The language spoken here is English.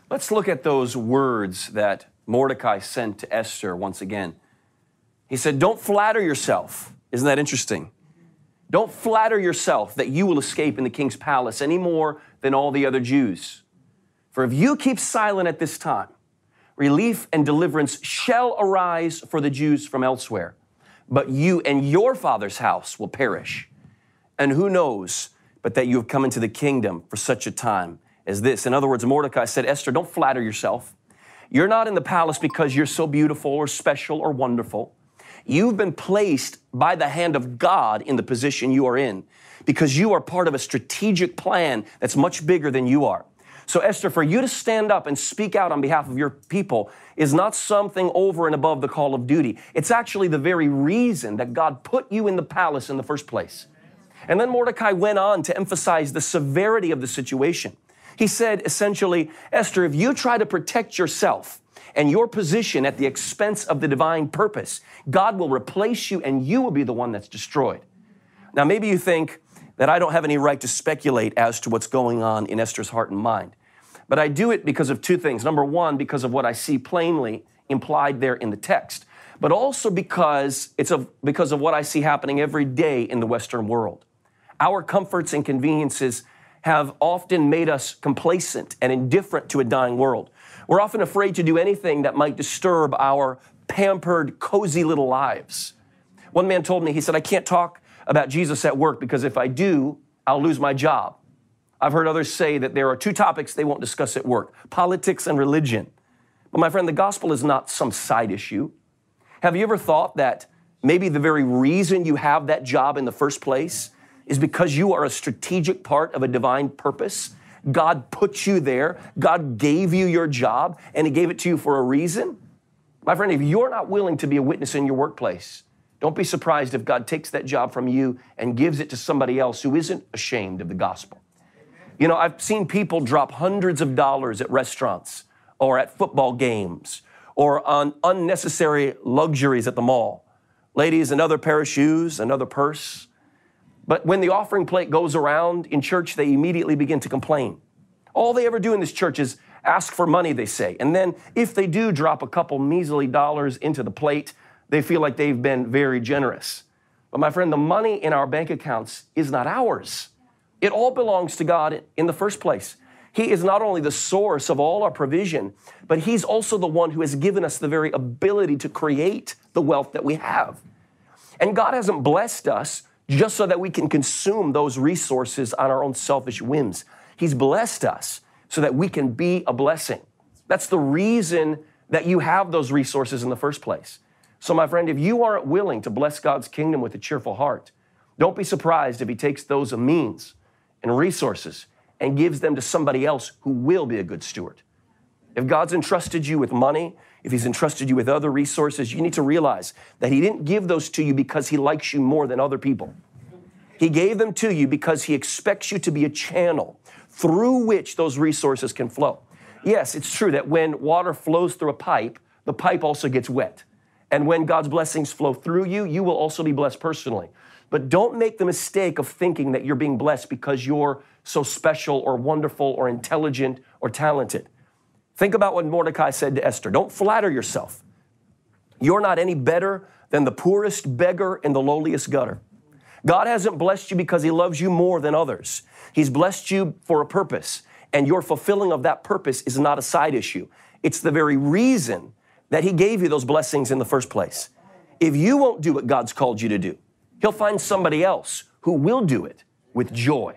Let's look at those words that Mordokaj sent to Esther once again. He said, don't flatter yourself. Isn't that interesting? Don't flatter yourself that you will escape in the king's palace any more than all the other Jews. For if you keep silent at this time, relief and deliverance shall arise for the Jews from elsewhere. But you and your father's house will perish. And who knows but that you have come into the kingdom for such a time as this. In other words, Mordokaj said, Esther, don't flatter yourself. You're not in the palace because you're so beautiful or special or wonderful. You've been placed by the hand of God in the position you are in because you are part of a strategic plan that's much bigger than you are. So Esther, for you to stand up and speak out on behalf of your people is not something over and above the call of duty. It's actually the very reason that God put you in the palace in the first place. And then Mordokaj went on to emphasize the severity of the situation. He said, essentially, Esther, if you try to protect yourself and your position at the expense of the divine purpose, God will replace you and you will be the one that's destroyed. Now, maybe you think that I don't have any right to speculate as to what's going on in Esther's heart and mind. But I do it because of two things. Number one, because of what I see plainly implied there in the text, but also because because of what I see happening every day in the Western world. Our comforts and conveniences have often made us complacent and indifferent to a dying world. We're often afraid to do anything that might disturb our pampered, cozy little lives. One man told me, he said, I can't talk about Jesus at work because if I do, I'll lose my job. I've heard others say that there are two topics they won't discuss at work, politics and religion. But my friend, the gospel is not some side issue. Have you ever thought that maybe the very reason you have that job in the first place is because you are a strategic part of a divine purpose? God put you there. God gave you your job, and He gave it to you for a reason. My friend, if you're not willing to be a witness in your workplace, don't be surprised if God takes that job from you and gives it to somebody else who isn't ashamed of the gospel. You know, I've seen people drop hundreds of dollars at restaurants or at football games or on unnecessary luxuries at the mall. Ladies, another pair of shoes, another purse. But when the offering plate goes around in church, they immediately begin to complain. All they ever do in this church is ask for money, they say. And then if they do drop a couple measly dollars into the plate, they feel like they've been very generous. But my friend, the money in our bank accounts is not ours. It all belongs to God in the first place. He is not only the source of all our provision, but He's also the one who has given us the very ability to create the wealth that we have. And God hasn't blessed us just so that we can consume those resources on our own selfish whims. He's blessed us so that we can be a blessing. That's the reason that you have those resources in the first place. So my friend, if you aren't willing to bless God's kingdom with a cheerful heart, don't be surprised if He takes those means and resources and gives them to somebody else who will be a good steward. If God's entrusted you with money, if He's entrusted you with other resources, you need to realize that He didn't give those to you because He likes you more than other people. He gave them to you because He expects you to be a channel through which those resources can flow. Yes, it's true that when water flows through a pipe, the pipe also gets wet. And when God's blessings flow through you, you will also be blessed personally. But don't make the mistake of thinking that you're being blessed because you're so special or wonderful or intelligent or talented. Think about what Mordokaj said to Esther. Don't flatter yourself. You're not any better than the poorest beggar in the lowliest gutter. God hasn't blessed you because He loves you more than others. He's blessed you for a purpose, and your fulfilling of that purpose is not a side issue. It's the very reason that He gave you those blessings in the first place. If you won't do what God's called you to do, He'll find somebody else who will do it with joy.